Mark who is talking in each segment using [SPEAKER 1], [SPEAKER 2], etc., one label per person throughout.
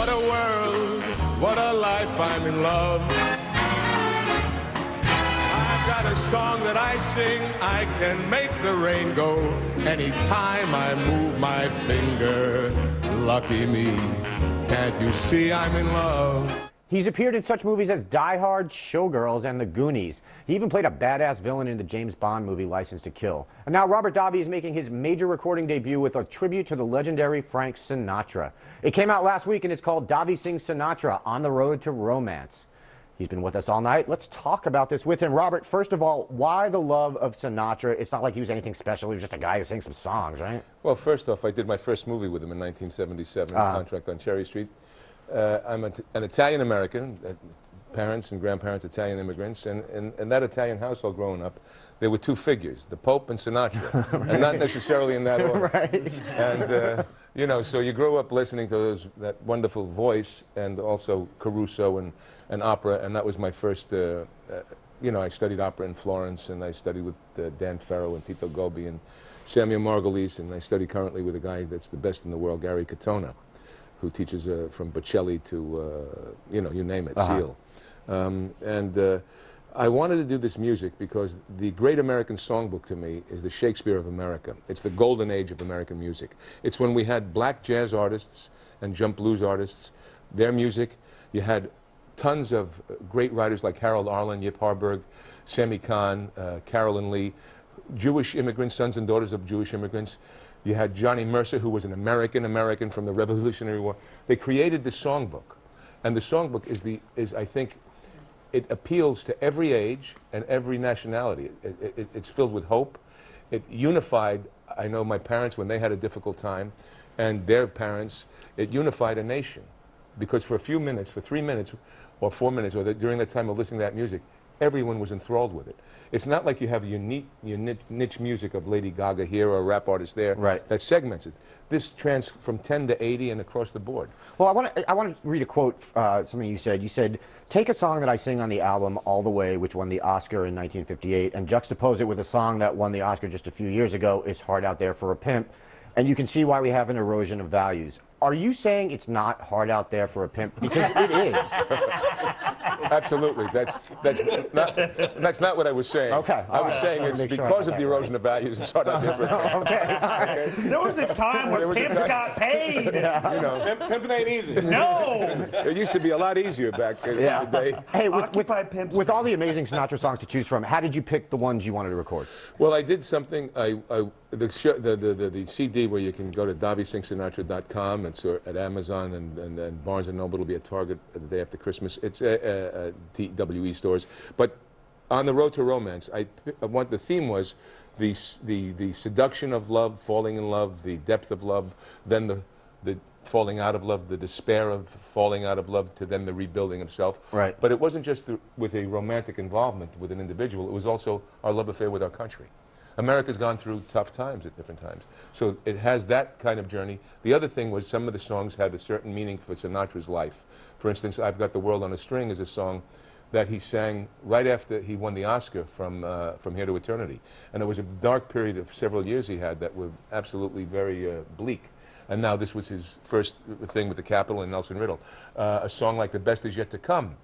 [SPEAKER 1] What a world, what a life, I'm in love. I've got a song that I sing, I can make the rain go anytime I move my finger. Lucky me, can't you see I'm in love?
[SPEAKER 2] He's appeared in such movies as Die Hard, Showgirls, and The Goonies. He even played a badass villain in the James Bond movie License to Kill. And now Robert Davi is making his major recording debut with a tribute to the legendary Frank Sinatra. It came out last week and it's called Davi Sings Sinatra, On the Road to Romance. He's been with us all night. Let's talk about this with him. Robert, first of all, why the love of Sinatra? It's not like he was anything special. He was just a guy who sang some songs, right?
[SPEAKER 3] Well, first off, I did my first movie with him in 1977, Contract on Cherry Street. I'm an Italian-American, parents and grandparents Italian immigrants, and in that Italian household growing up, there were two figures, the Pope and Sinatra, right. And not necessarily in that order.
[SPEAKER 2] Right.
[SPEAKER 3] And, you know, so you grew up listening to that wonderful voice and also Caruso and opera, and that was my first, you know, I studied opera in Florence, and I studied with Dan Ferro and Tito Gobbi and Samuel Margulies, and I study currently with a guy that's the best in the world, Gary Katona, who teaches from Bocelli to, you know, you name it, Seal. I wanted to do this music because the great American songbook to me is the Shakespeare of America. It's the golden age of American music. It's when we had black jazz artists and jump blues artists, their music. You had tons of great writers like Harold Arlen, Yip Harburg, Sammy Kahn, Carolyn Lee, Jewish immigrants, sons and daughters of Jewish immigrants. You had Johnny Mercer, who was an American from the Revolutionary War. They created the songbook. And the songbook is I think, it appeals to every age and every nationality. It's filled with hope. It unified, I know my parents, when they had a difficult time, and their parents, it unified a nation. Because for a few minutes, for 3 minutes, or 4 minutes, or during the time of listening to that music, everyone was enthralled with it. It's not like you have your niche music of Lady Gaga here or a rap artist there,
[SPEAKER 2] right,
[SPEAKER 3] that segments it. This from 10 to 80 and across the board.
[SPEAKER 2] Well, I want to read a quote, something you said. You said, take a song that I sing on the album All the Way, which won the Oscar in 1958, and juxtapose it with a song that won the Oscar just a few years ago, It's Hard Out There for a Pimp, and you can see why we have an erosion of values. Are you saying it's not hard out there for a pimp? Because it is.
[SPEAKER 3] Absolutely. That's not what I was saying.
[SPEAKER 2] Okay.
[SPEAKER 3] I was saying it's because of the erosion of values, it's hard out there for a pimp.
[SPEAKER 2] Okay. All right.
[SPEAKER 4] There was a time where pimps got paid.
[SPEAKER 2] Yeah.
[SPEAKER 3] You know,
[SPEAKER 1] Pimping ain't easy.
[SPEAKER 4] No.
[SPEAKER 3] It used to be a lot easier back in the day.
[SPEAKER 2] Hey, with all the amazing Sinatra songs to choose from, how did you pick the ones you wanted to record?
[SPEAKER 3] Well, I did something. The CD where you can go to DaviSingsSinatra.com. It's at Amazon and Barnes & Noble. It'll be at Target the day after Christmas. It's TWE stores. But on the road to romance, the theme was the seduction of love, falling in love, the depth of love, then the falling out of love, the despair of falling out of love, to then the rebuilding of self.
[SPEAKER 2] Right.
[SPEAKER 3] But it wasn't just with a romantic involvement with an individual. It was also our love affair with our country. America's gone through tough times at different times. So it has that kind of journey. The other thing was some of the songs had a certain meaning for Sinatra's life. For instance, I've Got the World on a String is a song that he sang right after he won the Oscar from Here to Eternity. And it was a dark period of several years he had that were absolutely very bleak. And now this was his first thing with the Capitol and Nelson Riddle. A song like The Best Is Yet to Come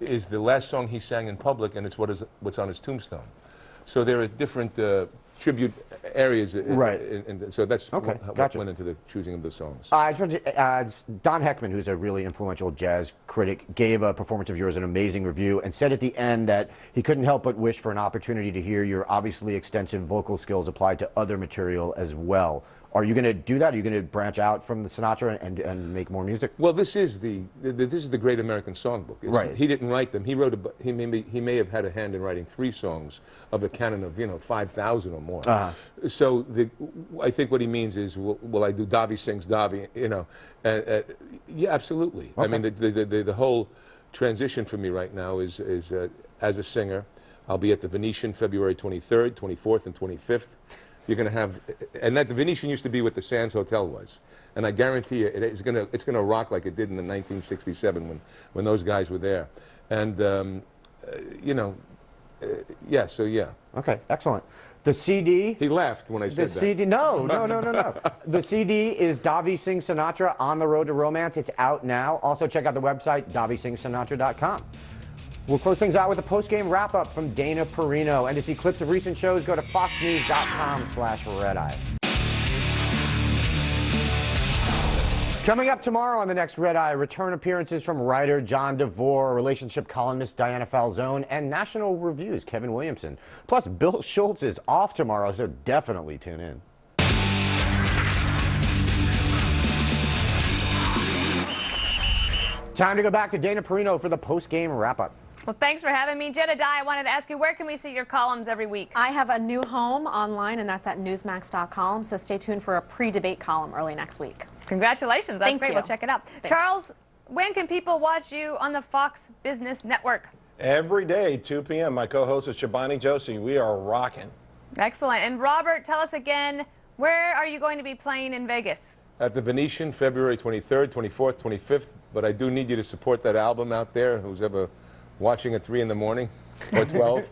[SPEAKER 3] is the last song he sang in public, and it's what's on his tombstone. So there are different tribute areas.
[SPEAKER 2] Right.
[SPEAKER 3] So that's
[SPEAKER 2] okay,
[SPEAKER 3] what went into the choosing of the songs.
[SPEAKER 2] Don Heckman, who's a really influential jazz critic, gave a performance of yours an amazing review and said at the end that he couldn't help but wish for an opportunity to hear your obviously extensive vocal skills applied to other material as well. Are you going to do that? Are you going to branch out from the Sinatra and make more music?
[SPEAKER 3] Well, this is the Great American Songbook.
[SPEAKER 2] Right.
[SPEAKER 3] He didn't write them. He wrote he may have had a hand in writing 3 songs of a canon of 5,000 or more. So I think what he means is, will I do Davi Sings Davi? Yeah, absolutely. Okay. I mean, the whole transition for me right now is as a singer. I'll be at the Venetian February 23rd, 24th, and 25th. You're going to have, and that the Venetian used to be what the Sands Hotel was, and I guarantee you it's going to rock like it did in 1967 when those guys were there, and yeah, so yeah.
[SPEAKER 2] Okay, excellent. The CD.
[SPEAKER 3] He laughed when I said
[SPEAKER 2] The CD, no. The CD is Davi Sings Sinatra, On the Road to Romance. It's out now. Also, check out the website, DaviSingsSinatra.com. We'll close things out with a post-game wrap-up from Dana Perino. And to see clips of recent shows, go to foxnews.com/redeye. Coming up tomorrow on the next Red Eye, return appearances from writer John DeVore, relationship columnist Diana Falzone, and National Review's Kevin Williamson. Plus, Bill Schultz is off tomorrow, so definitely tune in. Time to go back to Dana Perino for the post-game wrap-up.
[SPEAKER 5] Well, thanks for having me. Jedediah, I wanted to ask you, where can we see your columns every week?
[SPEAKER 6] I have a new home online, and that's at newsmax.com, so stay tuned for a pre-debate column early next week.
[SPEAKER 5] Congratulations. That's
[SPEAKER 6] Thank
[SPEAKER 5] great.
[SPEAKER 6] you.
[SPEAKER 5] We'll check it out.
[SPEAKER 6] Thanks.
[SPEAKER 5] Charles, when can people watch you on the Fox Business Network?
[SPEAKER 7] Every day, 2 p.m. My co-host is Shabani Joshi. We are rocking.
[SPEAKER 5] Excellent. And Robert, tell us again, where are you going to be playing in Vegas?
[SPEAKER 3] At the Venetian, February 23rd, 24th, 25th. But I do need you to support that album out there, who's ever watching at 3 in the morning or 12.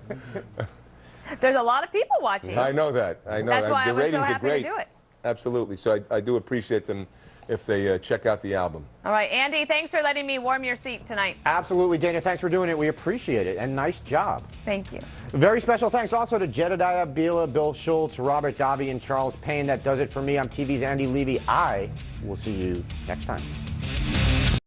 [SPEAKER 5] There's a lot of people watching.
[SPEAKER 3] I know that. I know
[SPEAKER 5] That's why
[SPEAKER 3] the
[SPEAKER 5] I was so
[SPEAKER 3] ratings are
[SPEAKER 5] happy
[SPEAKER 3] great.
[SPEAKER 5] to do it.
[SPEAKER 3] Absolutely. So I do appreciate them if they check out the album.
[SPEAKER 5] All right, Andy, thanks for letting me warm your seat tonight.
[SPEAKER 2] Absolutely, Dana. Thanks for doing it. We appreciate it, and nice job.
[SPEAKER 5] Thank you.
[SPEAKER 2] Very special thanks also to Jedediah Bila, Bill Schultz, Robert Davi, and Charles Payne. That does it for me. I'm TV's Andy Levy. I will see you next time.